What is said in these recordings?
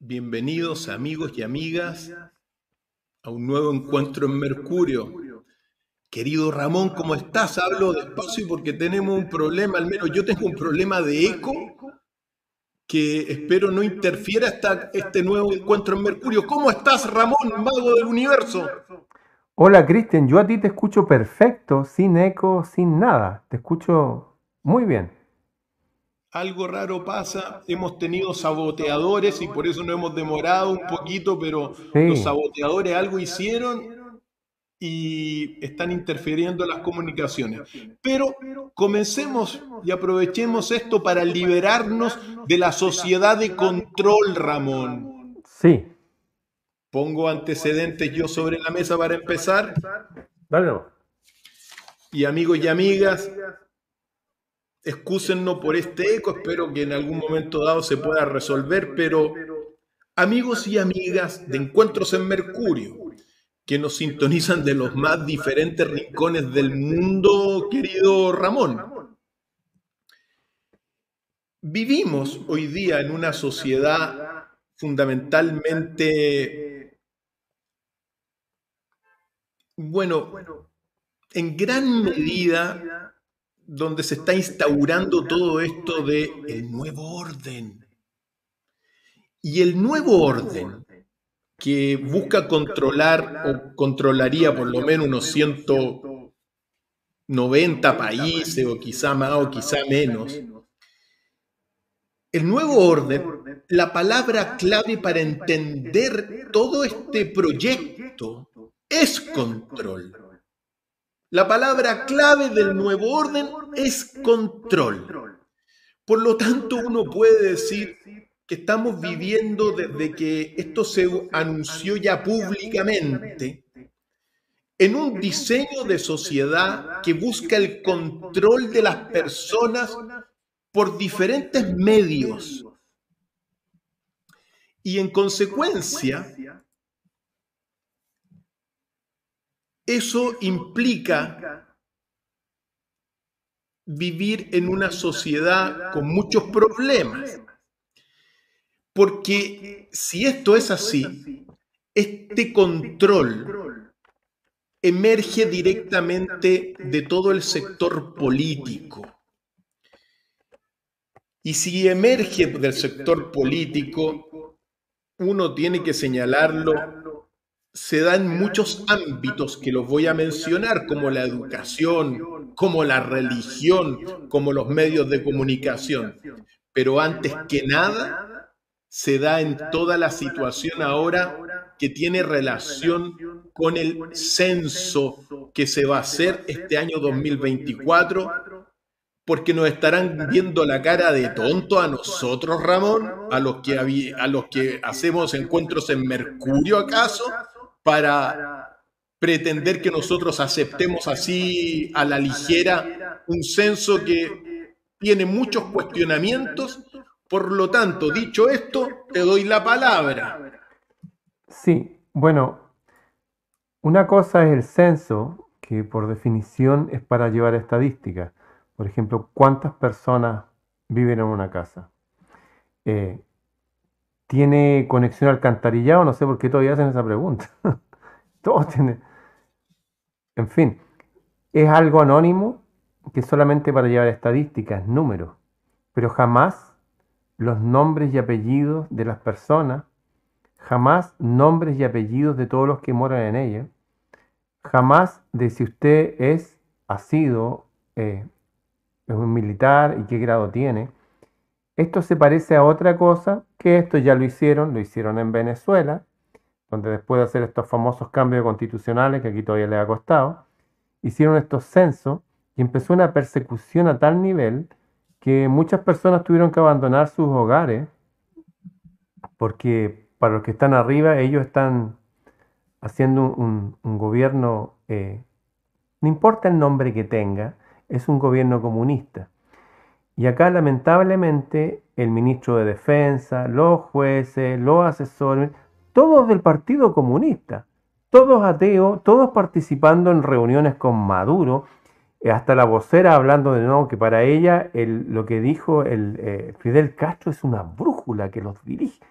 Bienvenidos amigos y amigas a un nuevo encuentro en Mercurio. Querido Ramón, ¿cómo estás? Hablo despacio porque tenemos un problema, al menos yo tengo un problema de eco que espero no interfiera hasta este nuevo encuentro en Mercurio. ¿Cómo estás, Ramón, mago del universo? Hola Cristian, yo a ti te escucho perfecto, sin eco, sin nada. Te escucho muy bien. Algo raro pasa, hemos tenido saboteadores y por eso nos hemos demorado un poquito, pero los Sí, saboteadores algo hicieron y están interfiriendo en las comunicaciones. Pero comencemos y aprovechemos esto para liberarnos de la sociedad de control, Ramón. sí. Pongo antecedentes yo sobre la mesa para empezar. Dale nomás. Y amigos y amigas, excúsennos por este eco, espero que en algún momento dado se pueda resolver, pero amigos y amigas de Encuentros en Mercurio, que nos sintonizan de los más diferentes rincones del mundo, querido Ramón. Vivimos hoy día en una sociedad fundamentalmente, bueno, en gran medida donde se está instaurando todo esto de el nuevo orden. Y el nuevo orden que busca controlar o controlaría por lo menos unos 190 países o quizá más o quizá menos. El nuevo orden, la palabra clave para entender todo este proyecto es control. La palabra clave del nuevo orden es control. Por lo tanto, uno puede decir que estamos viviendo desde que esto se anunció ya públicamente en un diseño de sociedad que busca el control de las personas por diferentes medios. Y en consecuencia, eso implica vivir en una sociedad con muchos problemas. Porque si esto es así, este control emerge directamente de todo el sector político. Y si emerge del sector político, uno tiene que señalarlo, se da en muchos ámbitos que los voy a mencionar, como la educación, como la religión, como los medios de comunicación. Pero antes que nada, se da en toda la situación ahora que tiene relación con el censo que se va a hacer este año 2024, porque nos estarán viendo la cara de tonto a nosotros, Ramón, a los que hacemos encuentros en Mercurio, ¿acaso? Para pretender que nosotros aceptemos así a la ligera un censo que tiene muchos cuestionamientos. Por lo tanto, dicho esto, te doy la palabra. Sí, bueno, una cosa es el censo, que por definición es para llevar estadísticas. Por ejemplo, ¿cuántas personas viven en una casa? Eh, ¿Tiene conexión a alcantarillado? No sé por qué todavía hacen esa pregunta. Todos tienen. En fin, es algo anónimo que es solamente para llevar estadísticas, números, pero jamás los nombres y apellidos de las personas, jamás nombres y apellidos de todos los que moran en ella, jamás de si usted ha sido, es un militar y qué grado tiene. Esto se parece a otra cosa que esto ya lo hicieron en Venezuela, donde después de hacer estos famosos cambios constitucionales, que aquí todavía le ha costado, hicieron estos censos y empezó una persecución a tal nivel que muchas personas tuvieron que abandonar sus hogares porque para los que están arriba ellos están haciendo un gobierno, no importa el nombre que tenga, es un gobierno comunista. Y acá lamentablemente el ministro de Defensa, los jueces, los asesores, todos del Partido Comunista, todos ateos, todos participando en reuniones con Maduro, hasta la vocera hablando de nuevo que para ella lo que dijo Fidel Castro es una brújula que los dirige.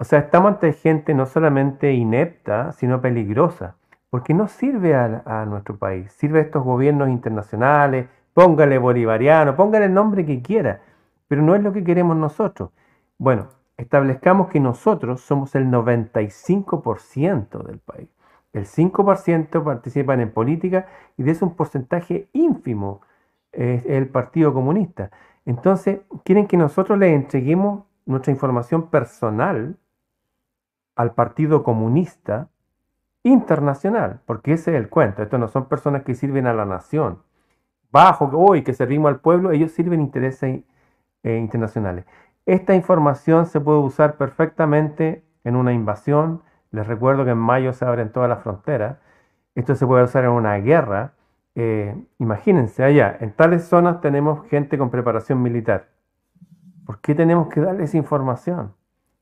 O sea, estamos ante gente no solamente inepta, sino peligrosa, porque no sirve a nuestro país, sirve a estos gobiernos internacionales, póngale bolivariano, póngale el nombre que quiera, pero no es lo que queremos nosotros. Bueno, establezcamos que nosotros somos el 95% del país. El 5% participan en política y de eso un porcentaje ínfimo es el Partido Comunista. Entonces, quieren que nosotros les entreguemos nuestra información personal al Partido Comunista Internacional, porque ese es el cuento. Estos no son personas que sirven a la nación. Bajo, hoy que servimos al pueblo, ellos sirven intereses internacionales. Esta información se puede usar perfectamente en una invasión. Les recuerdo que en mayo se abren todas las fronteras. Esto se puede usar en una guerra. Imagínense allá, en tales zonas tenemos gente con preparación militar. ¿Por qué tenemos que darle esa información?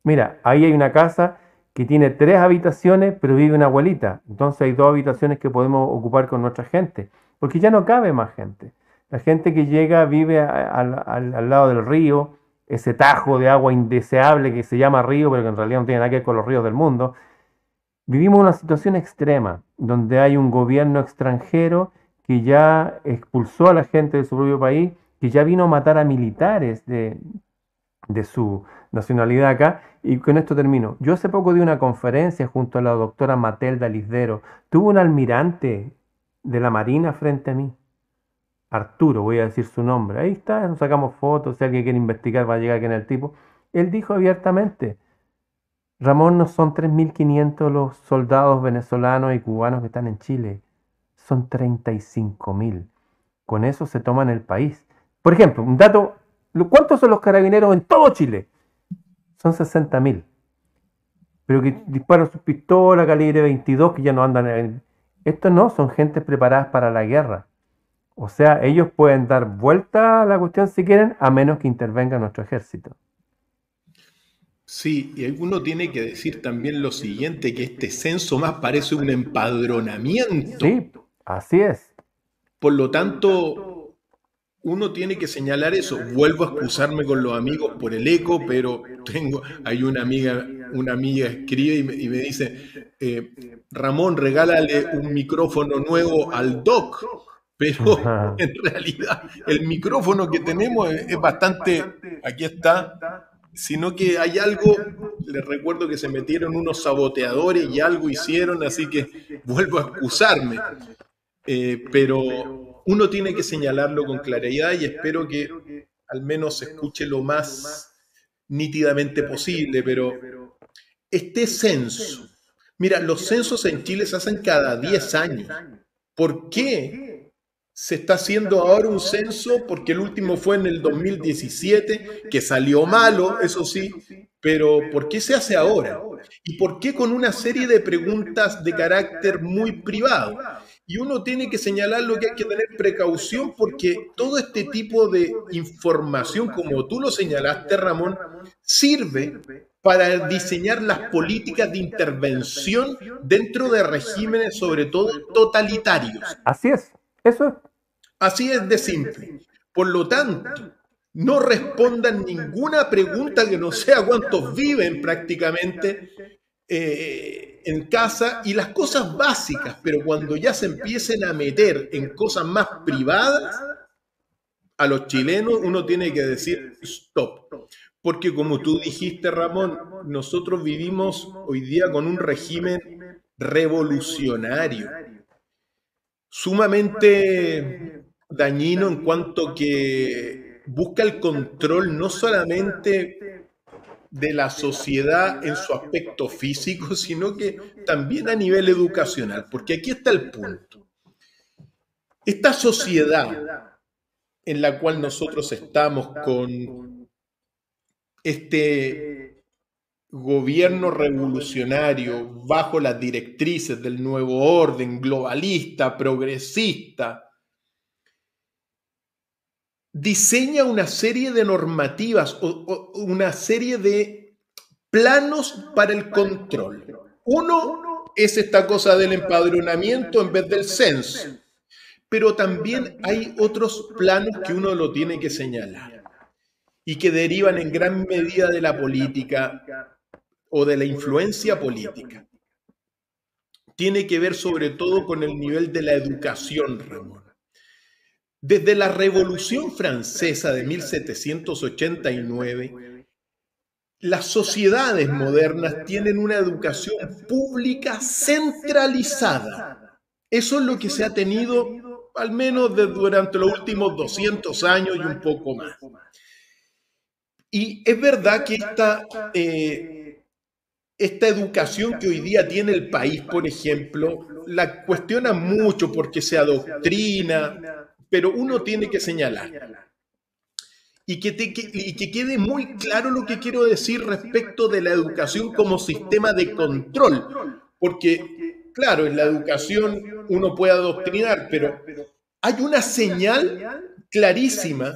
Mira, ahí hay una casa que tiene 3 habitaciones, pero vive una abuelita. Entonces hay 2 habitaciones que podemos ocupar con nuestra gente, porque ya no cabe más gente. La gente que llega vive al lado del río, ese tajo de agua indeseable que se llama río, pero que en realidad no tiene nada que ver con los ríos del mundo. Vivimos una situación extrema, donde hay un gobierno extranjero que ya expulsó a la gente de su propio país, que ya vino a matar a militares de su nacionalidad acá. Y con esto termino. Yo hace poco di una conferencia junto a la doctora Matelda Lisdero. Tuvo un almirante de la Marina frente a mí. Arturo, voy a decir su nombre. Ahí está, nos sacamos fotos. Si alguien quiere investigar, va a llegar quién es el tipo. Él dijo abiertamente: Ramón, no son 3.500 los soldados venezolanos y cubanos que están en Chile. Son 35.000. Con eso se toman el país. Por ejemplo, un dato. ¿Cuántos son los carabineros en todo Chile? Son 60.000. Pero que disparan sus pistolas calibre 22 que ya no andan Estos no son gentes preparadas para la guerra. O sea, ellos pueden dar vuelta a la cuestión si quieren, a menos que intervenga nuestro ejército. Sí, y uno tiene que decir también lo siguiente, que este censo más parece un empadronamiento. Sí, así es. Por lo tanto, uno tiene que señalar eso. Vuelvo a excusarme con los amigos por el eco, pero hay una amiga escribe y me dice, Ramón, regálale un micrófono nuevo al Doc, pero Ajá. en realidad el micrófono que tenemos es bastante, aquí está, sino que hay algo, les recuerdo que se metieron unos saboteadores y algo hicieron, así que vuelvo a excusarme. Pero uno tiene que señalarlo con claridad y espero que al menos se escuche lo más nítidamente posible, pero este censo, mira, los censos en Chile se hacen cada 10 años. ¿Por qué se está haciendo ahora un censo? Porque el último fue en el 2017, que salió malo, eso sí, pero ¿por qué se hace ahora? ¿Y por qué con una serie de preguntas de carácter muy privado? Y uno tiene que señalar lo que hay que tener precaución porque todo este tipo de información, como tú lo señalaste, Ramón, sirve para diseñar las políticas de intervención dentro de regímenes, sobre todo totalitarios. Así es. Eso es. Así es de simple. Por lo tanto, no respondan ninguna pregunta que no sea cuántos viven prácticamente en casa y las cosas básicas, pero cuando ya se empiecen a meter en cosas más privadas, a los chilenos uno tiene que decir stop. Porque como tú dijiste, Ramón, nosotros vivimos hoy día con un régimen revolucionario, sumamente dañino en cuanto que busca el control no solamente de la sociedad en su aspecto físico, sino que también a nivel educacional, porque aquí está el punto. Esta sociedad en la cual nosotros estamos con este gobierno revolucionario bajo las directrices del nuevo orden globalista, progresista, diseña una serie de normativas o una serie de planos para el control. Uno es esta cosa del empadronamiento en vez del censo, pero también hay otros planos que uno lo tiene que señalar y que derivan en gran medida de la política. o de la influencia política. Tiene que ver sobre todo con el nivel de la educación, Ramón. Desde la Revolución Francesa de 1789, las sociedades modernas tienen una educación pública centralizada. Eso es lo que se ha tenido al menos durante los últimos 200 años y un poco más. Y es verdad que esta educación que hoy día tiene el país, por ejemplo, la cuestiona mucho porque se adoctrina, pero uno tiene que señalar. Y que quede muy claro lo que quiero decir respecto de la educación como sistema de control. Porque, claro, en la educación uno puede adoctrinar, pero hay una señal clarísima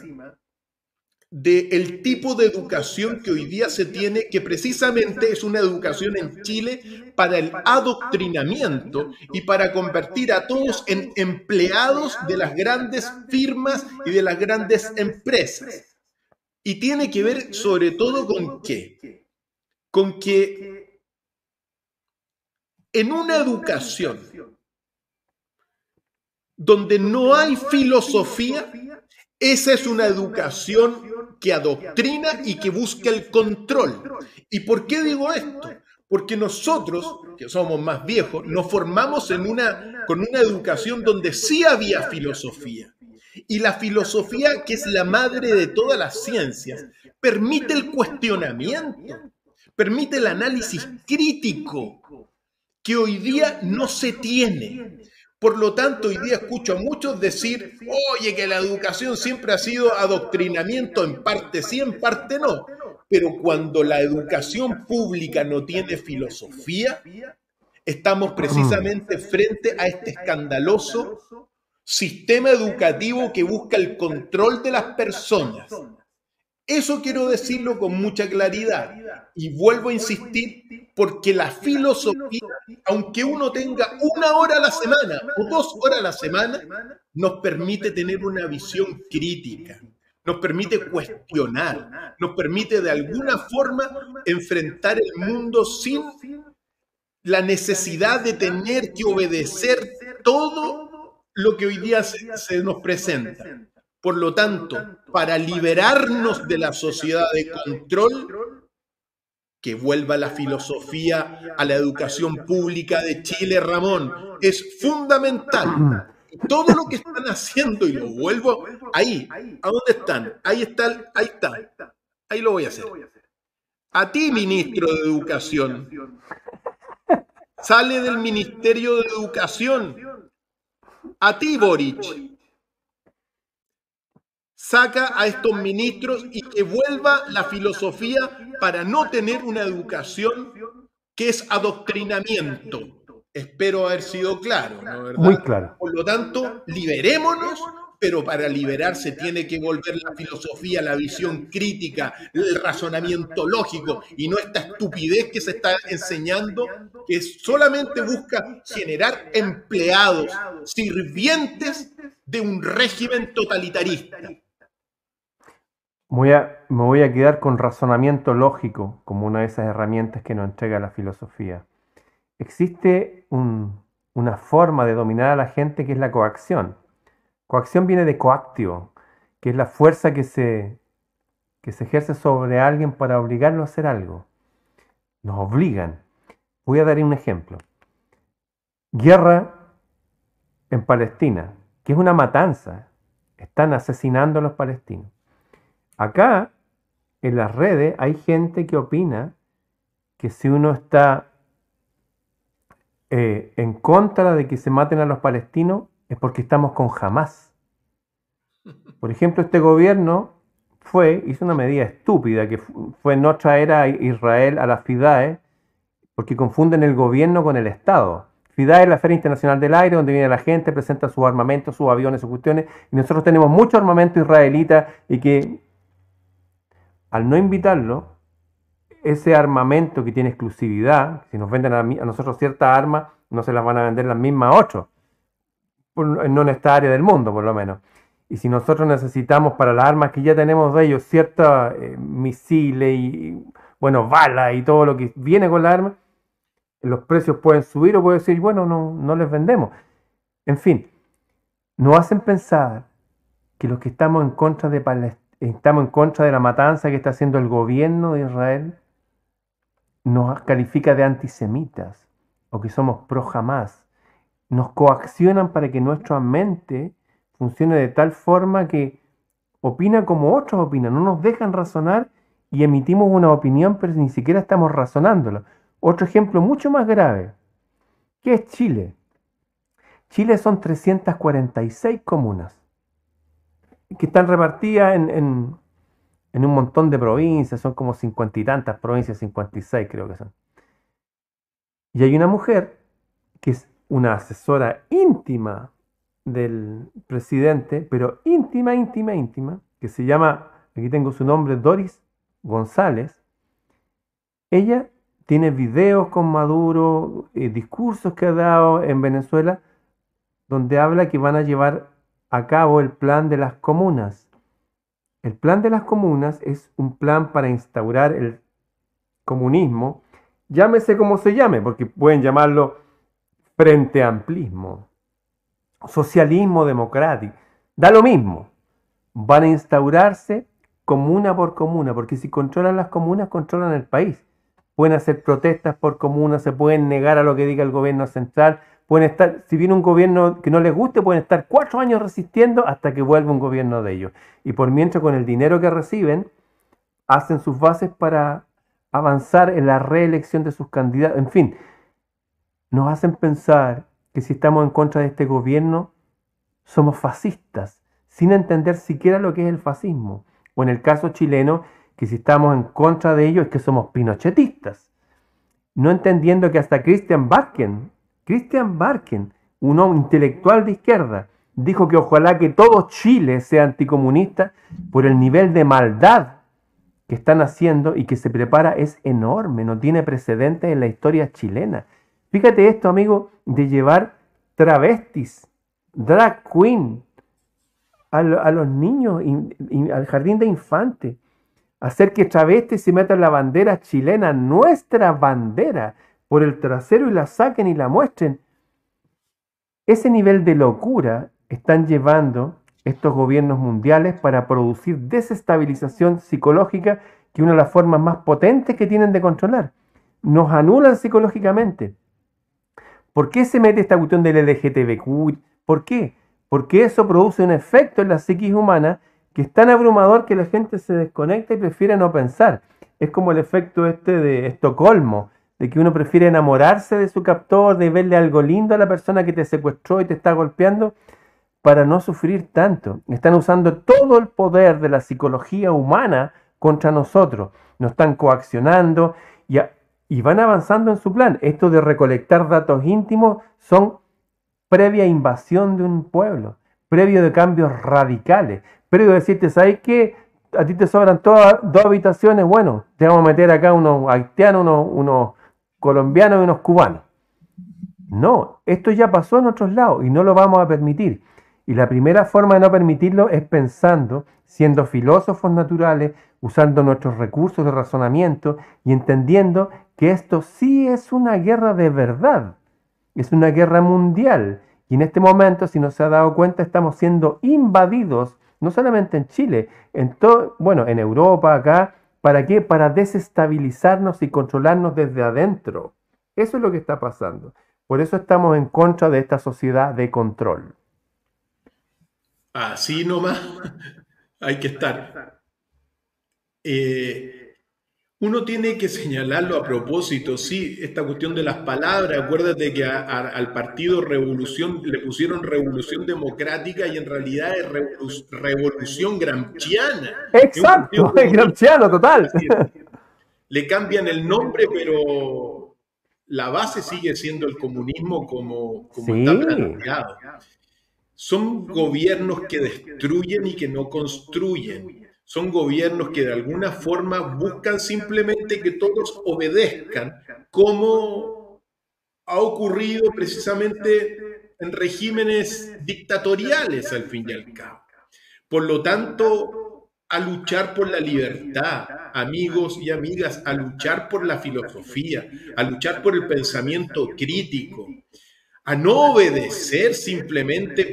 del tipo de educación que hoy día se tiene, que precisamente es una educación en Chile para el adoctrinamiento y para convertir a todos en empleados de las grandes firmas y de las grandes empresas. Y tiene que ver sobre todo con qué. Con que en una educación donde no hay filosofía, esa es una educación que adoctrina y que busca el control. ¿Y por qué digo esto? Porque nosotros, que somos más viejos, nos formamos con una educación donde sí había filosofía. Y la filosofía, que es la madre de todas las ciencias, permite el cuestionamiento, permite el análisis crítico, que hoy día no se tiene. Por lo tanto, hoy día escucho a muchos decir, oye, que la educación siempre ha sido adoctrinamiento, en parte sí, en parte no. Pero cuando la educación pública no tiene filosofía, estamos precisamente frente a este escandaloso sistema educativo que busca el control de las personas. Eso quiero decirlo con mucha claridad. Y vuelvo a insistir, porque la filosofía, aunque uno tenga 1 hora a la semana o 2 horas a la semana, nos permite tener una visión crítica, nos permite cuestionar, nos permite de alguna forma enfrentar el mundo sin la necesidad de tener que obedecer todo lo que hoy día se nos presenta. Por lo tanto, para liberarnos de la sociedad de control, que vuelva la filosofía a la educación pública de Chile, Ramón, es fundamental. Todo lo que están haciendo, y lo vuelvo ahí, ¿a dónde están? Ahí está, ahí lo voy a hacer. A ti, ministro de Educación, sale del Ministerio de Educación. A ti, Boric, saca a estos ministros y que vuelva la filosofía para no tener una educación que es adoctrinamiento. Espero haber sido claro, ¿no es verdad? Muy claro. Por lo tanto, liberémonos, pero para liberarse tiene que volver la filosofía, la visión crítica, el razonamiento lógico y no esta estupidez que se está enseñando, que solamente busca generar empleados, sirvientes de un régimen totalitarista. Me voy a quedar con razonamiento lógico como una de esas herramientas que nos entrega la filosofía. Existe una forma de dominar a la gente que es la coacción. Coacción viene de coactio, que es la fuerza que se ejerce sobre alguien para obligarlo a hacer algo. Nos obligan. Voy a dar un ejemplo. Guerra en Palestina, que es una matanza. Están asesinando a los palestinos. Acá, en las redes, hay gente que opina que si uno está en contra de que se maten a los palestinos, es porque estamos con Hamás. Por ejemplo, este gobierno hizo una medida estúpida, que fue no traer a Israel a la FIDAE, porque confunden el gobierno con el Estado. FIDAE es la Feria Internacional del Aire, donde viene la gente, presenta sus armamentos, sus aviones, sus cuestiones, y nosotros tenemos mucho armamento israelita, y que al no invitarlo, ese armamento que tiene exclusividad, si nos venden a nosotros ciertas armas, no se las van a vender las mismas a otros, no en esta área del mundo por lo menos. Y si nosotros necesitamos para las armas que ya tenemos de ellos ciertos misiles y bueno, balas y todo lo que viene con la arma, los precios pueden subir o puede decir, bueno, no les vendemos. En fin, nos hacen pensar que los que estamos en contra de estamos en contra de la matanza que está haciendo el gobierno de Israel, nos califica de antisemitas o que somos pro Hamás. Nos coaccionan para que nuestra mente funcione de tal forma que opina como otros opinan, no nos dejan razonar y emitimos una opinión, pero ni siquiera estamos razonándolo. Otro ejemplo mucho más grave, ¿qué es Chile? Chile son 346 comunas que están repartidas en un montón de provincias, son como 50 y tantas provincias, 56 creo que son. Y hay una mujer que es una asesora íntima del presidente, pero íntima, íntima, íntima, que se llama, aquí tengo su nombre, Doris González. Ella tiene videos con Maduro, discursos que ha dado en Venezuela, donde habla que van a llevar a cabo el plan de las comunas. El plan de las comunas es un plan para instaurar el comunismo, llámese como se llame, porque pueden llamarlo frente amplismo, socialismo democrático, da lo mismo. Van a instaurarse comuna por comuna, porque si controlan las comunas, controlan el país. Pueden hacer protestas por comunas, se pueden negar a lo que diga el gobierno central, pueden estar, si viene un gobierno que no les guste, pueden estar 4 años resistiendo hasta que vuelva un gobierno de ellos. Y por mientras, con el dinero que reciben, hacen sus bases para avanzar en la reelección de sus candidatos. En fin, nos hacen pensar que si estamos en contra de este gobierno, somos fascistas, sin entender siquiera lo que es el fascismo. O en el caso chileno, que si estamos en contra de ello es que somos pinochetistas. No entendiendo que hasta Christian Barken, un hombre intelectual de izquierda, dijo que ojalá que todo Chile sea anticomunista por el nivel de maldad que están haciendo y que se prepara es enorme, no tiene precedentes en la historia chilena. Fíjate esto, amigo, de llevar travestis, drag queen, a los niños, al jardín de infantes, hacer que travestis se metan la bandera chilena, nuestra bandera, por el trasero y la saquen y la muestren. Ese nivel de locura están llevando estos gobiernos mundiales para producir desestabilización psicológica, que es una de las formas más potentes que tienen de controlar. Nos anulan psicológicamente. ¿Por qué se mete esta cuestión del LGTBQ? ¿Por qué? Porque eso produce un efecto en la psiquis humana que es tan abrumador que la gente se desconecta y prefiere no pensar. Es como el efecto este de Estocolmo, de que uno prefiere enamorarse de su captor, de verle algo lindo a la persona que te secuestró y te está golpeando, para no sufrir tanto. Están usando todo el poder de la psicología humana contra nosotros. Nos están coaccionando y van avanzando en su plan. Esto de recolectar datos íntimos son previa invasión de un pueblo, previo de cambios radicales, previo de decirte, ¿sabes qué? A ti te sobran todas 2 habitaciones, bueno, te vamos a meter acá unos haitianos, unos colombianos y unos cubanos. No, esto ya pasó en otros lados y no lo vamos a permitir. Y la primera forma de no permitirlo es pensando, siendo filósofos naturales, usando nuestros recursos de razonamiento y entendiendo que esto sí es una guerra de verdad, es una guerra mundial. Y en este momento, si no se ha dado cuenta, estamos siendo invadidos, no solamente en Chile, en todo, bueno, en Europa, acá. ¿Para qué? Para desestabilizarnos y controlarnos desde adentro. Eso es lo que está pasando. Por eso estamos en contra de esta sociedad de control. Así nomás hay que estar. Eh, Uno tiene que señalarlo a propósito, sí, esta cuestión de las palabras. Acuérdate que al partido Revolución le pusieron Revolución Democrática y en realidad es Revolución Gramsciana. Es un partido Exacto, es comunista. gramsciano total. Así es. Le cambian el nombre, pero la base sigue siendo el comunismo como está Sí, planteado. Son gobiernos que destruyen y que no construyen. Son gobiernos que de alguna forma buscan simplemente que todos obedezcan, como ha ocurrido precisamente en regímenes dictatoriales al fin y al cabo. Por lo tanto, a luchar por la libertad, amigos y amigas, a luchar por la filosofía, a luchar por el pensamiento crítico, a no obedecer simplemente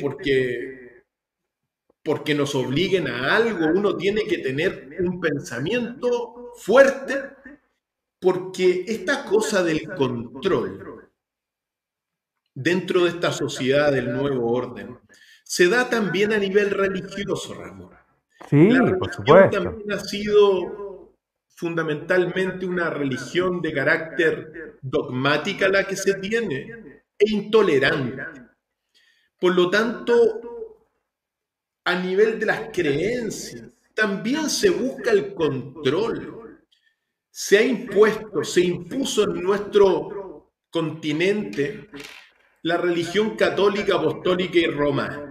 porque nos obliguen a algo. Uno tiene que tener un pensamiento fuerte, porque esta cosa del control dentro de esta sociedad del nuevo orden se da también a nivel religioso, Ramón. La Sí, por religión supuesto. también ha sido fundamentalmente una religión de carácter dogmática la que se tiene e intolerante. Por lo tanto, a nivel de las creencias, también se busca el control. Se ha impuesto, se impuso en nuestro continente la religión católica, apostólica y romana,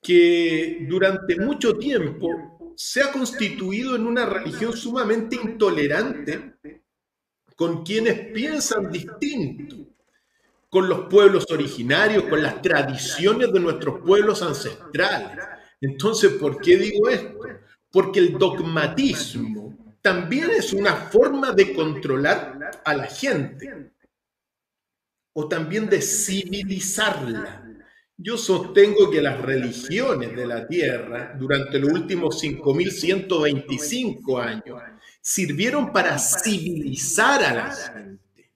que durante mucho tiempo se ha constituido en una religión sumamente intolerante con quienes piensan distinto, con los pueblos originarios, con las tradiciones de nuestros pueblos ancestrales. Entonces, ¿por qué digo esto? Porque el dogmatismo también es una forma de controlar a la gente o también de civilizarla. Yo sostengo que las religiones de la Tierra durante los últimos 5.125 años sirvieron para civilizar a la gente,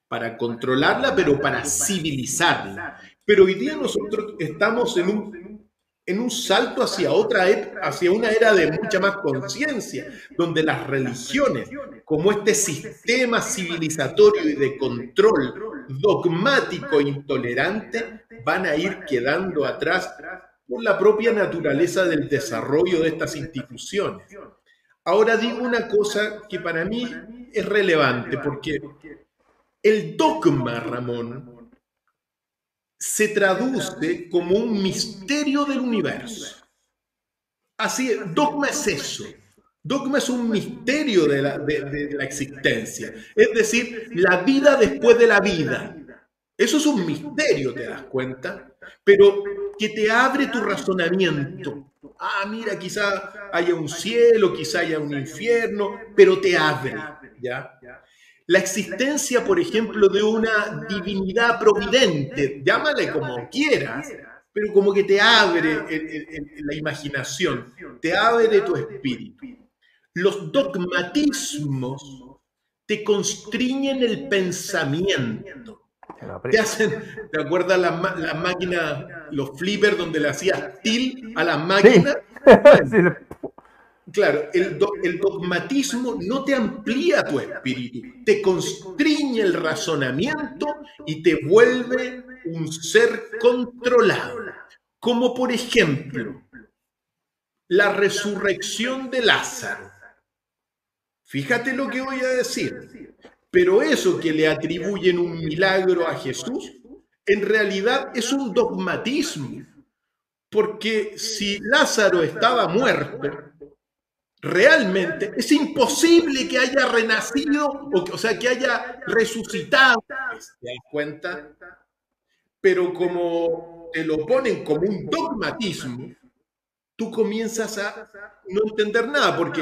para controlarla, pero para civilizarla. Pero hoy día nosotros estamos en un salto hacia una era de mucha más conciencia, donde las religiones, como este sistema civilizatorio y de control dogmático e intolerante, van a ir quedando atrás por la propia naturaleza del desarrollo de estas instituciones. Ahora digo una cosa que para mí es relevante, porque el dogma, Ramón, se traduce como un misterio del universo. Así es, dogma es eso. Dogma es un misterio de la existencia. Es decir, la vida después de la vida. Eso es un misterio, ¿te das cuenta? Pero que te abre tu razonamiento. Ah, mira, quizá haya un cielo, quizá haya un infierno, pero te abre, ¿ya? La existencia, por ejemplo, de una divinidad providente, llámale como quieras, pero como que te abre la imaginación, te abre tu espíritu. Los dogmatismos te constriñen el pensamiento. Te hacen, ¿te acuerdas las máquinas, los flippers donde le hacías til a las Sí. máquinas? Bueno, Sí, claro, el dogmatismo no te amplía tu espíritu, te constriñe el razonamiento y te vuelve un ser controlado. Como por ejemplo, la resurrección de Lázaro. Fíjate lo que voy a decir. Pero eso que le atribuyen un milagro a Jesús, en realidad es un dogmatismo. Porque si Lázaro estaba muerto, realmente es imposible que haya renacido, o sea, que haya resucitado. ¿Te das cuenta? Pero como te lo ponen como un dogmatismo, tú comienzas a no entender nada, porque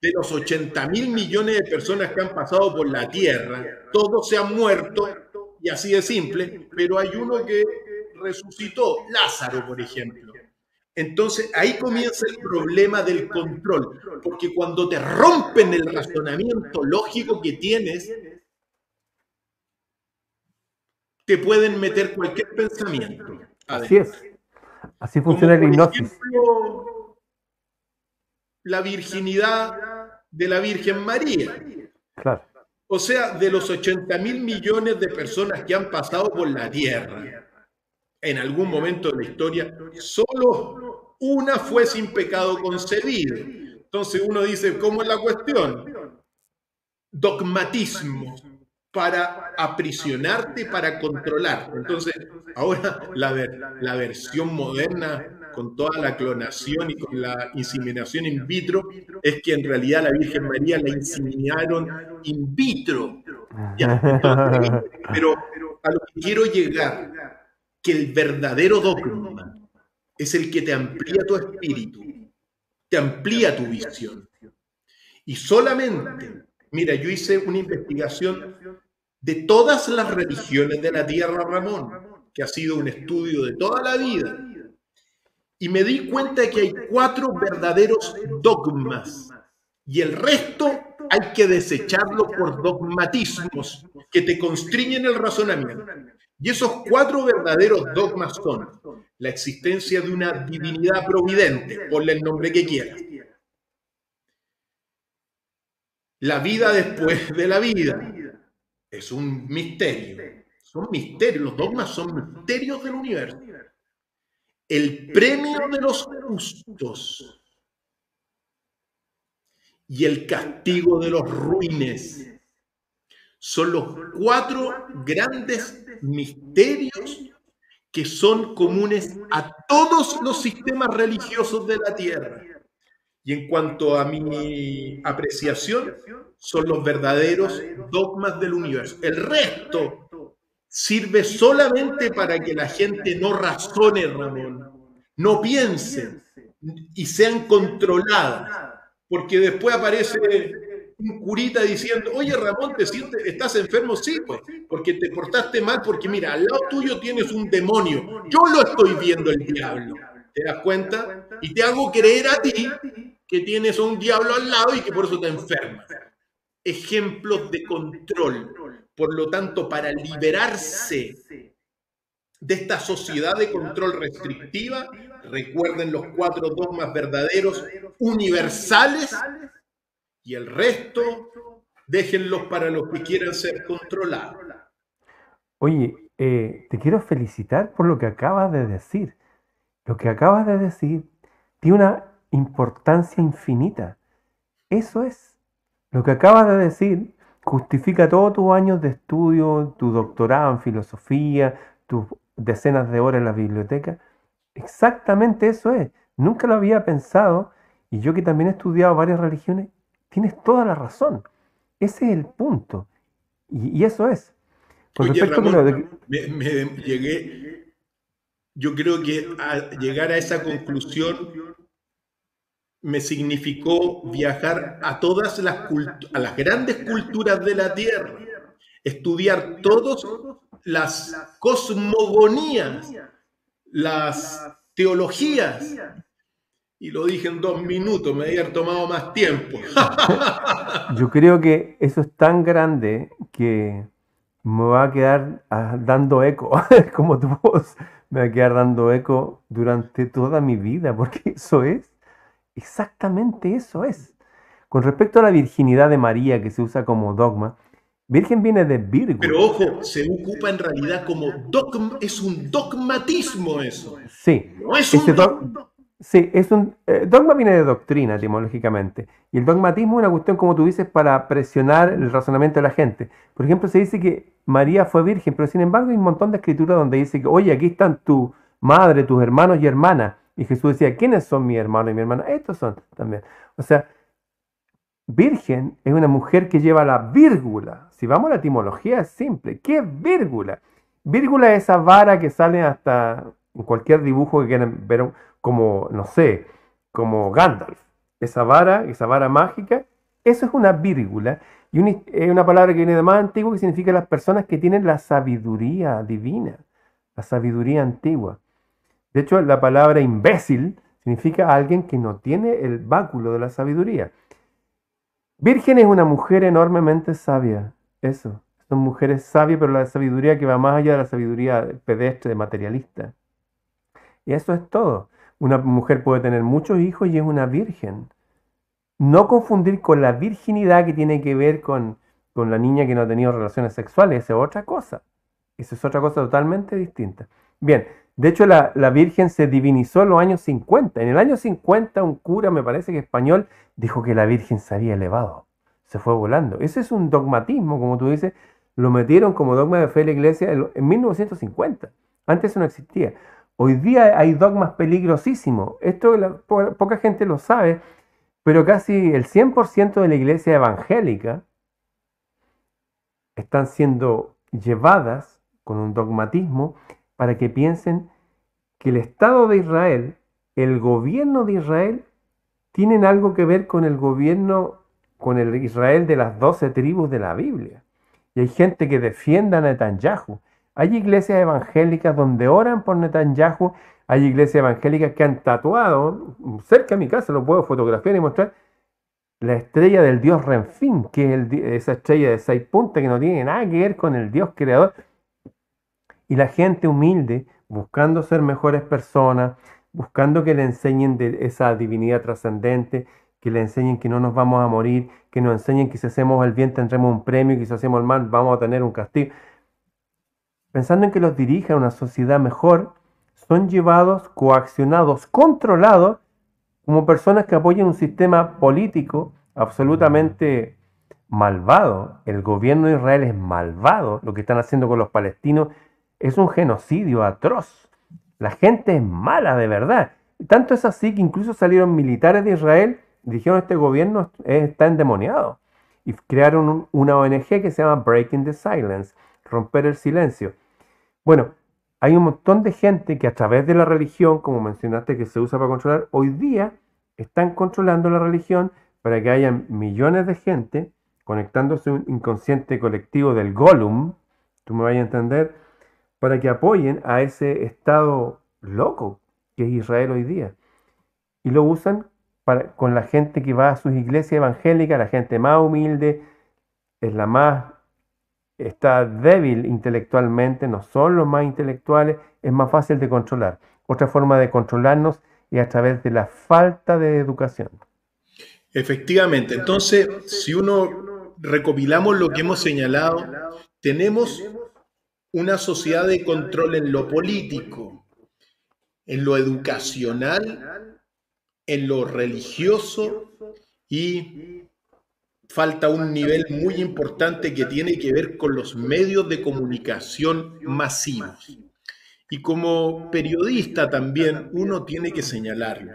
de los 80.000 millones de personas que han pasado por la Tierra, todos se han muerto, y así de simple, pero hay uno que resucitó, Lázaro, por ejemplo. Entonces ahí comienza el problema del control, porque cuando te rompen el razonamiento lógico que tienes, te pueden meter cualquier pensamiento así adentro. es. Así Como funciona la por hipnosis. ejemplo la virginidad de la Virgen María. Claro. O sea, de los 80.000 millones de personas que han pasado por la Tierra en algún momento de la historia, solo una fue sin pecado concebido. Entonces uno dice, ¿cómo es la cuestión? Dogmatismo para aprisionarte, para controlarte. Entonces, ahora la versión moderna con toda la clonación y con la inseminación in vitro es que en realidad la Virgen María la inseminaron in vitro. Ya, entonces, pero a lo que quiero llegar, que el verdadero dogma es el que te amplía tu espíritu, te amplía tu visión. Y solamente, mira, yo hice una investigación de todas las religiones de la tierra, Ramón, que ha sido un estudio de toda la vida, y me di cuenta de que hay 4 verdaderos dogmas, y el resto hay que desecharlo por dogmatismos que te constriñen el razonamiento. Y esos 4 verdaderos dogmas son la existencia de una divinidad providente, ponle el nombre que quieras, la vida después de la vida, es un misterio, son misterios, los dogmas son misterios del universo. El premio de los justos y el castigo de los ruines son los 4 grandes misterios que son comunes a todos los sistemas religiosos de la tierra. Y en cuanto a mi apreciación, son los verdaderos dogmas del universo. El resto sirve solamente para que la gente no razone, Ramón, no piense y sean controladas. Porque después aparece un curita diciendo, oye Ramón, ¿te sientes, estás enfermo? Sí, pues, porque te portaste mal, porque mira, al lado tuyo tienes un demonio. Yo lo estoy viendo el diablo. ¿Te das cuenta? Y te hago creer a ti que tienes un diablo al lado y que por eso te enfermas. Ejemplos de control. Por lo tanto, para liberarse de esta sociedad de control restrictiva, recuerden los 4 dogmas verdaderos, universales, y el resto déjenlos para los que quieran ser controlados. Oye, te quiero felicitar por lo que acabas de decir. Lo que acabas de decir tiene una importancia infinita. Eso es. Lo que acabas de decir justifica todos tus años de estudio, tu doctorado en filosofía, tus decenas de horas en la biblioteca. Exactamente eso es. Nunca lo había pensado y yo que también he estudiado varias religiones, tienes toda la razón. Ese es el punto. Y eso es. Con Oye, respecto a Ramón, lo de... yo creo que al llegar a esa conclusión me significó viajar a todas a las grandes culturas de la Tierra, estudiar todas las cosmogonías, las teologías, y lo dije en 2 minutos, me había tomado más tiempo. Yo creo que eso es tan grande que me va a quedar dando eco, como tu voz, me va a quedar dando eco durante toda mi vida, porque eso es, exactamente eso es. Con respecto a la virginidad de María que se usa como dogma, virgen viene de Virgo. Pero ojo, se ocupa en realidad como dogma, es un dogmatismo eso. Sí, No es un dogma. sí, es un dogma viene de doctrina etimológicamente. Y el dogmatismo es una cuestión, como tú dices, para presionar el razonamiento de la gente. Por ejemplo, se dice que María fue virgen, pero sin embargo hay un montón de escrituras donde dice que, oye, aquí están tu madre, tus hermanos y hermanas. Y Jesús decía, ¿quiénes son mis hermanos y mi hermana? Estos son también. O sea, virgen es una mujer que lleva la vírgula. Si vamos a la etimología es simple. ¿Qué es vírgula? Vírgula es esa vara que sale hasta en cualquier dibujo que quieran ver, como, no sé, como Gandalf. Esa vara mágica, eso es una vírgula. Y es una palabra que viene de más antiguo que significa las personas que tienen la sabiduría divina, la sabiduría antigua. De hecho, la palabra imbécil significa alguien que no tiene el báculo de la sabiduría. Virgen es una mujer enormemente sabia. Eso. Son mujeres sabias, pero la sabiduría que va más allá de la sabiduría pedestre, materialista. Y eso es todo. Una mujer puede tener muchos hijos y es una virgen. No confundir con la virginidad que tiene que ver con la niña que no ha tenido relaciones sexuales. Esa es otra cosa. Esa es otra cosa totalmente distinta. Bien, de hecho la Virgen se divinizó en los años 50. En el año 50 un cura, me parece que español, dijo que la Virgen se había elevado. Se fue volando. Ese es un dogmatismo, como tú dices. Lo metieron como dogma de fe de la iglesia en 1950. Antes eso no existía. Hoy día hay dogmas peligrosísimos. Esto poca gente lo sabe, pero casi el 100% de la iglesia evangélica están siendo llevadas con un dogmatismo para que piensen que el Estado de Israel, el gobierno de Israel, tienen algo que ver con el gobierno, con el Israel de las 12 tribus de la Biblia. Y hay gente que defiende a Netanyahu. Hay iglesias evangélicas donde oran por Netanyahu. Hay iglesias evangélicas que han tatuado, cerca de mi casa, lo puedo fotografiar y mostrar, la estrella del dios Renfín, que es esa estrella de 6 puntas que no tiene nada que ver con el Dios creador. Y la gente humilde, buscando ser mejores personas, buscando que le enseñen de esa divinidad trascendente, que le enseñen que no nos vamos a morir, que nos enseñen que si hacemos el bien tendremos un premio, que si hacemos el mal vamos a tener un castigo. Pensando en que los dirija a una sociedad mejor, son llevados, coaccionados, controlados como personas que apoyan un sistema político absolutamente malvado. El gobierno de Israel es malvado. Lo que están haciendo con los palestinos es un genocidio atroz. La gente es mala de verdad. Tanto es así que incluso salieron militares de Israel y dijeron este gobierno está endemoniado. Y crearon una ONG que se llama Breaking the Silence, romper el silencio. Bueno, hay un montón de gente que a través de la religión, como mencionaste, que se usa para controlar, hoy día están controlando la religión para que haya millones de gente conectándose a un inconsciente colectivo del Gollum, tú me vas a entender, para que apoyen a ese estado loco que es Israel hoy día. Y lo usan con la gente que va a sus iglesias evangélicas, la gente más humilde, es la más, está débil intelectualmente, no son los más intelectuales, es más fácil de controlar. Otra forma de controlarnos es a través de la falta de educación. Efectivamente, entonces, si uno recopilamos lo que hemos señalado, tenemos una sociedad de control en lo político, en lo educacional, en lo religioso y falta un nivel muy importante que tiene que ver con los medios de comunicación masivos. Y como periodista también uno tiene que señalarlo.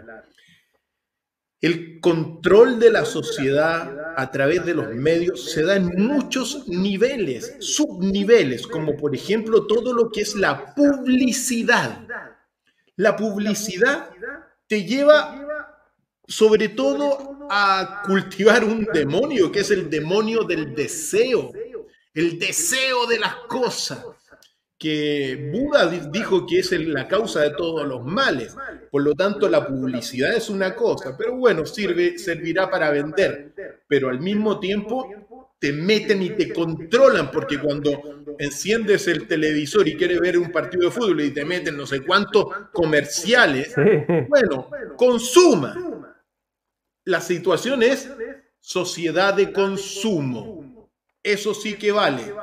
El control de la sociedad a través de los medios se da en muchos niveles, subniveles, como por ejemplo todo lo que es la publicidad. La publicidad te lleva sobre todo a cultivar un demonio, que es el demonio del deseo, el deseo de las cosas, que Buda dijo que es la causa de todos los males. Por lo tanto, la publicidad es una cosa, pero bueno, servirá para vender, pero al mismo tiempo te meten y te controlan, porque cuando enciendes el televisor y quieres ver un partido de fútbol y te meten no sé cuántos comerciales, bueno, consuma. La situación es sociedad de consumo. Eso sí que vale.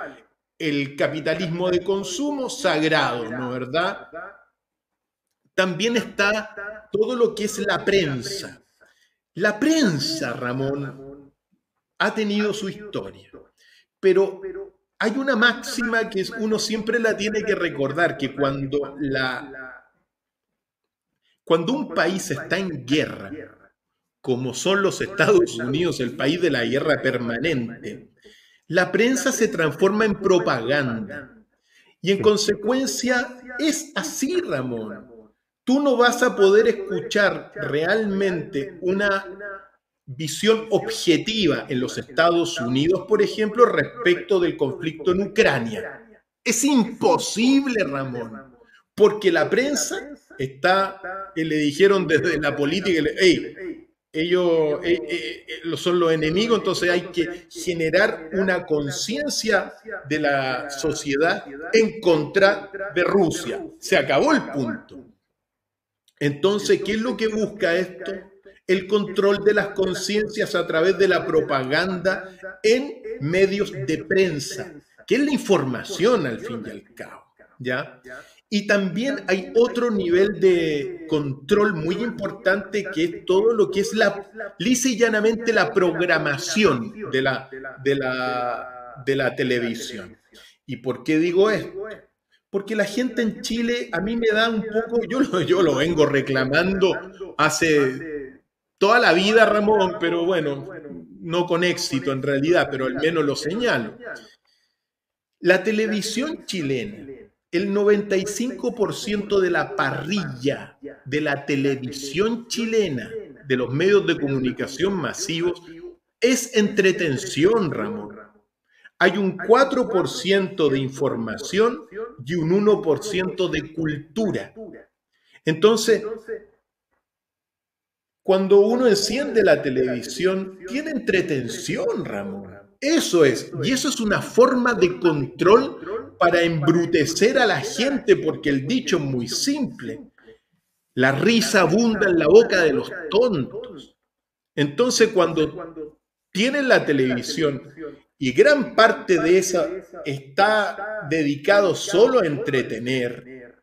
El capitalismo de consumo sagrado, ¿no es verdad? También está todo lo que es la prensa. La prensa, Ramón, ha tenido su historia, pero hay una máxima que uno siempre la tiene que recordar, que cuando un país está en guerra, como son los Estados Unidos, el país de la guerra permanente, la prensa se transforma en propaganda. Y en consecuencia es así, Ramón. Tú no vas a poder escuchar realmente una visión objetiva en los Estados Unidos, por ejemplo, respecto del conflicto en Ucrania. Es imposible, Ramón, porque la prensa está, que le dijeron desde la política, hey, ellos son los enemigos, entonces hay que generar una conciencia de la sociedad en contra de Rusia. Se acabó el punto. Entonces, ¿qué es lo que busca esto? El control de las conciencias a través de la propaganda en medios de prensa, que es la información al fin y al cabo, ¿ya? Y también hay otro nivel de control muy importante que es todo lo que es lisa y llanamente la programación de la televisión. ¿Y por qué digo esto? Porque la gente en Chile a mí me da un poco, yo lo vengo reclamando hace toda la vida, Ramón, pero bueno, no con éxito en realidad, pero al menos lo señalo. La televisión chilena, el 95% de la parrilla de la televisión chilena de los medios de comunicación masivos es entretención, Ramón. Hay un 4% de información y un 1% de cultura. Entonces, cuando uno enciende la televisión, tiene entretención, Ramón. Eso es. Y eso es una forma de control para embrutecer a la gente, porque el dicho es muy simple. La risa abunda en la boca de los tontos. Entonces, cuando tienen la televisión y gran parte de esa está dedicado solo a entretener,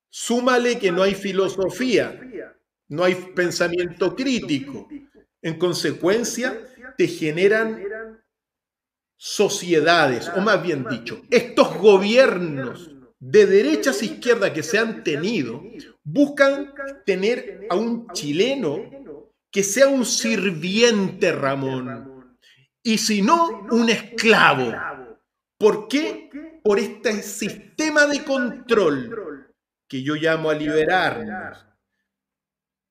súmale que no hay filosofía, no hay pensamiento crítico. En consecuencia, te generan sociedades, o más bien dicho, estos gobiernos de derechas a izquierda que se han tenido, buscan tener a un chileno que sea un sirviente, Ramón, y si no, un esclavo. ¿Por qué? Por este sistema de control que yo llamo a liberarnos.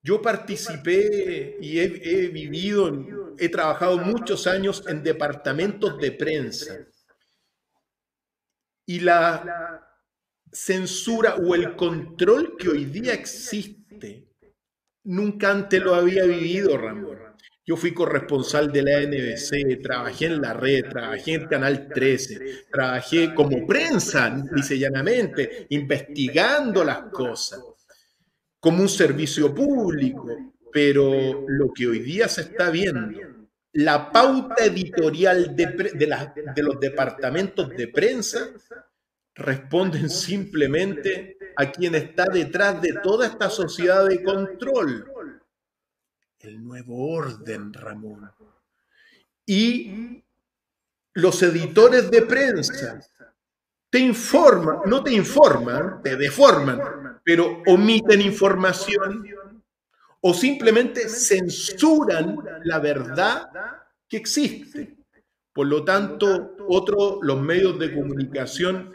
Yo participé y he trabajado muchos años en departamentos de prensa y la censura o el control que hoy día existe, nunca antes lo había vivido, Ramón. Yo fui corresponsal de la NBC, trabajé en la red, trabajé en Canal 13, trabajé como prensa, lisa y llanamente, investigando las cosas como un servicio público, pero lo que hoy día se está viendo, la pauta editorial de los departamentos de prensa responden simplemente a quien está detrás de toda esta sociedad de control, el nuevo orden, Ramón. Y los editores de prensa te informan, no te informan, te deforman, pero omiten información o simplemente censuran la verdad que existe. Por lo tanto, los medios de comunicación,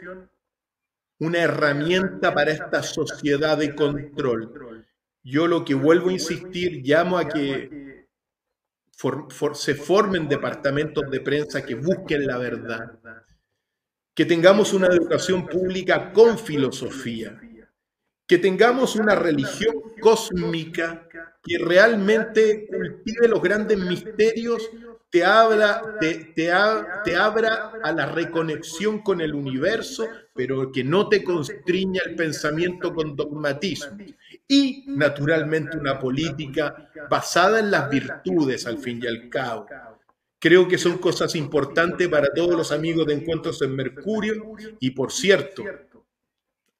una herramienta para esta sociedad de control. Yo lo que vuelvo a insistir, llamo a que se formen departamentos de prensa que busquen la verdad, que tengamos una educación pública con filosofía, que tengamos una religión cósmica que realmente cultive los grandes misterios, te abra a la reconexión con el universo, pero que no te constriña el pensamiento con dogmatismo. Y, naturalmente, una política basada en las virtudes, al fin y al cabo. Creo que son cosas importantes para todos los amigos de Encuentros en Mercurio. Y, por cierto,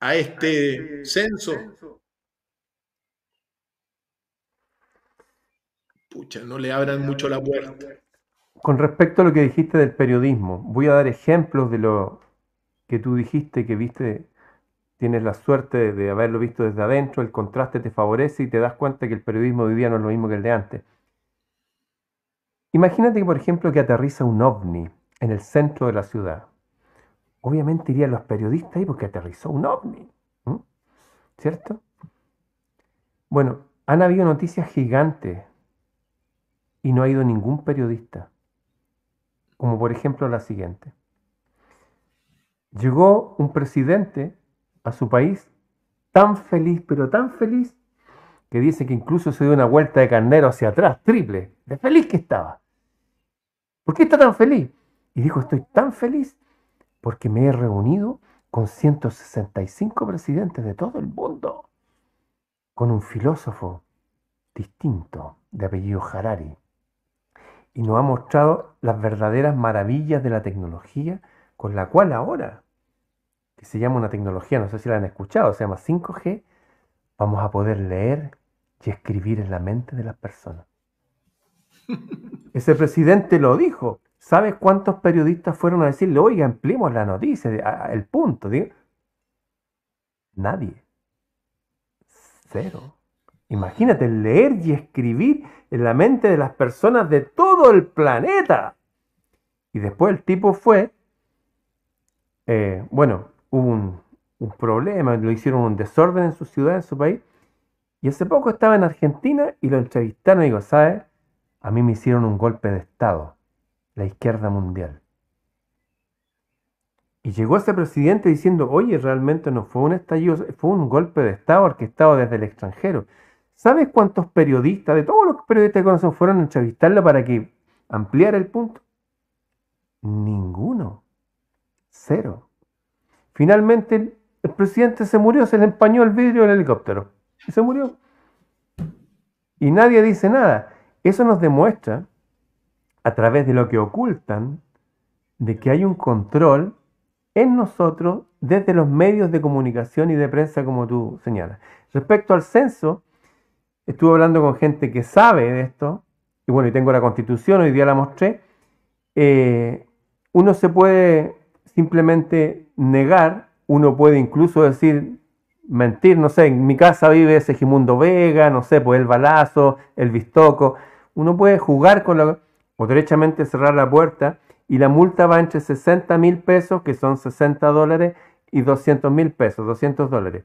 a este censo, pucha, no le abran mucho la puerta. Con respecto a lo que dijiste del periodismo, voy a dar ejemplos de lo que tú dijiste, que viste, tienes la suerte de haberlo visto desde adentro, el contraste te favorece y te das cuenta que el periodismo de hoy día no es lo mismo que el de antes. Imagínate que, por ejemplo, que aterriza un ovni en el centro de la ciudad. Obviamente irían los periodistas ahí porque aterrizó un ovni, ¿cierto? Bueno, han habido noticias gigantes y no ha ido ningún periodista. Como por ejemplo la siguiente. Llegó un presidente a su país tan feliz, pero tan feliz, que dice que incluso se dio una vuelta de carnero hacia atrás, triple, de feliz que estaba. ¿Por qué está tan feliz? Y dijo, estoy tan feliz porque me he reunido con 165 presidentes de todo el mundo, con un filósofo distinto, de apellido Harari. Y nos ha mostrado las verdaderas maravillas de la tecnología, con la cual ahora, que se llama una tecnología, no sé si la han escuchado, se llama 5G, vamos a poder leer y escribir en la mente de las personas. Ese presidente lo dijo. ¿Sabes cuántos periodistas fueron a decirle, oiga, ampliemos la noticia, el punto? Nadie. Cero. Imagínate, leer y escribir en la mente de las personas de todo el planeta. Y después el tipo fue, hubo un problema, lo hicieron un desorden en su ciudad, en su país, Y hace poco estaba en Argentina y lo entrevistaron y digo, ¿sabes? A mí me hicieron un golpe de Estado, la izquierda mundial. Y llegó ese presidente diciendo, oye, realmente no fue un estallido, fue un golpe de Estado orquestado desde el extranjero. ¿Sabes cuántos periodistas, de todos los periodistas que conocen, fueron a entrevistarlo para que ampliara el punto? Ninguno. Cero. Finalmente el presidente se murió, se le empañó el vidrio del helicóptero. Y se murió. Y nadie dice nada. Eso nos demuestra, a través de lo que ocultan, de que hay un control en nosotros desde los medios de comunicación y de prensa, como tú señalas. Respecto al censo, estuve hablando con gente que sabe de esto, y bueno, y tengo la Constitución, hoy día la mostré. Uno se puede simplemente negar, uno puede incluso decir, mentir, no sé, en mi casa vive Segimundo Vega, no sé, pues el Balazo, el Bistoco. Uno puede jugar con o derechamente cerrar la puerta, y la multa va entre 60.000 pesos, que son $60, y 200.000 pesos, $200.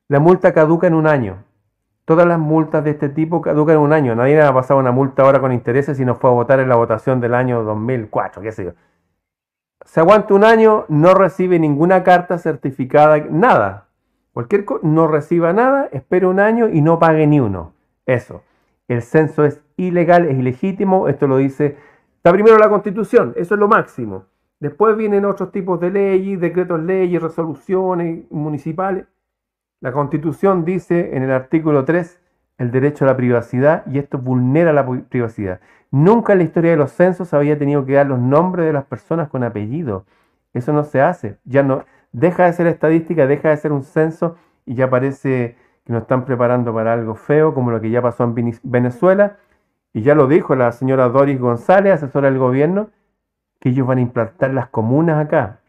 La multa caduca en un año. Todas las multas de este tipo caducan en un año. Nadie le ha pasado una multa ahora con intereses si no fue a votar en la votación del año 2004, qué sé yo. Se aguanta un año, no recibe ninguna carta certificada, nada. Cualquier cosa, no reciba nada, espere un año y no pague ni uno. Eso. El censo es ilegal, es ilegítimo, esto lo dice, está primero la Constitución, eso es lo máximo. Después vienen otros tipos de leyes, decretos leyes, resoluciones municipales. La Constitución dice en el artículo 3 el derecho a la privacidad, y esto vulnera la privacidad. Nunca en la historia de los censos había tenido que dar los nombres de las personas con apellido. Eso no se hace. Ya no deja de ser estadística, deja de ser un censo, y ya parece que nos están preparando para algo feo, como lo que ya pasó en Venezuela. Y ya lo dijo la señora Doris González, asesora del gobierno, que ellos van a implantar las comunas acá.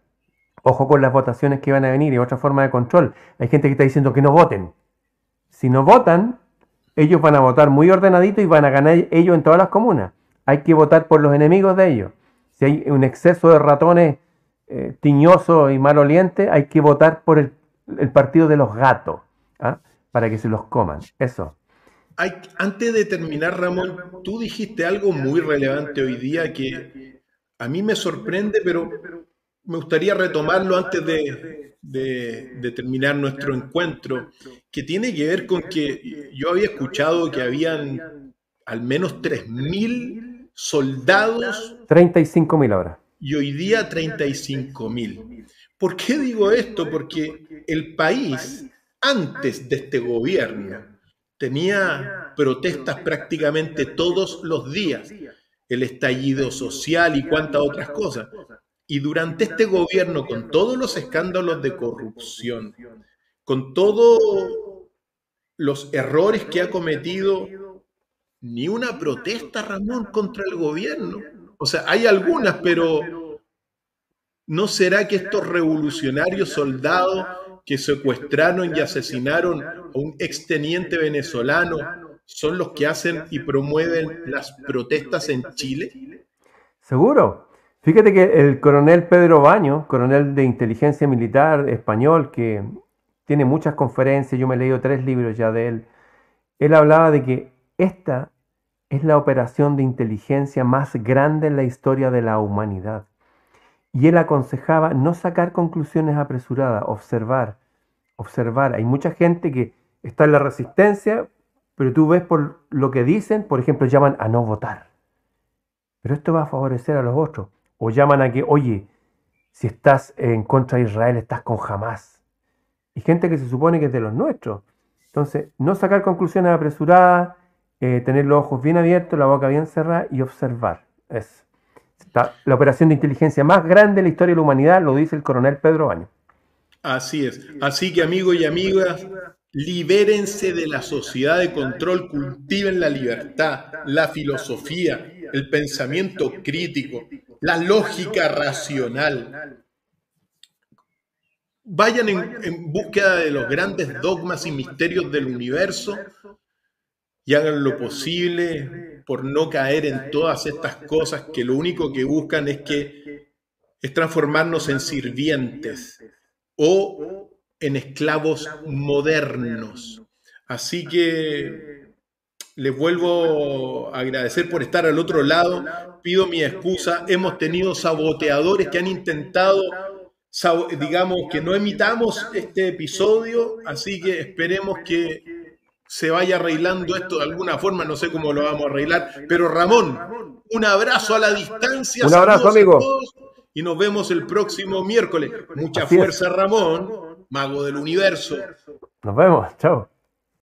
Ojo con las votaciones que van a venir, y otra forma de control. Hay gente que está diciendo que no voten. Si no votan, ellos van a votar muy ordenadito y van a ganar ellos en todas las comunas. Hay que votar por los enemigos de ellos. Si hay un exceso de ratones tiñosos y malolientes, hay que votar por el partido de los gatos, ¿ah? Para que se los coman. Eso. Antes de terminar, Ramón, tú dijiste algo muy relevante hoy día que a mí me sorprende, pero me gustaría retomarlo antes de terminar nuestro encuentro, que tiene que ver con que yo había escuchado que habían al menos 3.000 soldados 35.000 ahora. y hoy día 35.000. ¿Por qué digo esto? Porque el país, antes de este gobierno, tenía protestas prácticamente todos los días, el estallido social y cuantas otras cosas. Y durante este gobierno, con todos los escándalos de corrupción, con todos los errores que ha cometido, ni una protesta, Ramón, contra el gobierno. O sea, hay algunas, pero ¿no será que estos revolucionarios soldados que secuestraron y asesinaron a un exteniente venezolano son los que hacen y promueven las protestas en Chile? ¿Seguro? Fíjate que el coronel Pedro Baños, coronel de inteligencia militar español, que tiene muchas conferencias, yo me he leído 3 libros ya de él hablaba de que esta es la operación de inteligencia más grande en la historia de la humanidad. Y él aconsejaba no sacar conclusiones apresuradas, observar, observar. Hay mucha gente que está en la resistencia, pero tú ves por lo que dicen, por ejemplo, llaman a no votar. Pero esto va a favorecer a los otros. O llaman a que, oye, si estás en contra de Israel, estás con Hamás. Y gente que se supone que es de los nuestros. Entonces, no sacar conclusiones apresuradas, tener los ojos bien abiertos, la boca bien cerrada y observar. Es la operación de inteligencia más grande de la historia de la humanidad, lo dice el coronel Pedro Baños. Así es. Así que, amigos y amigas, libérense de la sociedad de control, cultiven la libertad, la filosofía, el pensamiento crítico, la lógica racional. Vayan en búsqueda de los grandes dogmas y misterios del universo y hagan lo posible por no caer en todas estas cosas que lo único que buscan es transformarnos en sirvientes o en esclavos modernos. Así que les vuelvo a agradecer por estar al otro lado. Pido mi excusa. Hemos tenido saboteadores que han intentado, digamos, que no emitamos este episodio, así que esperemos que se vaya arreglando esto de alguna forma. No sé cómo lo vamos a arreglar. Pero Ramón, un abrazo a la distancia. Un abrazo, Saludos a amigo. todos y nos vemos el próximo miércoles. Mucha Así es. fuerza, Ramón, mago del universo. Nos vemos. Chao.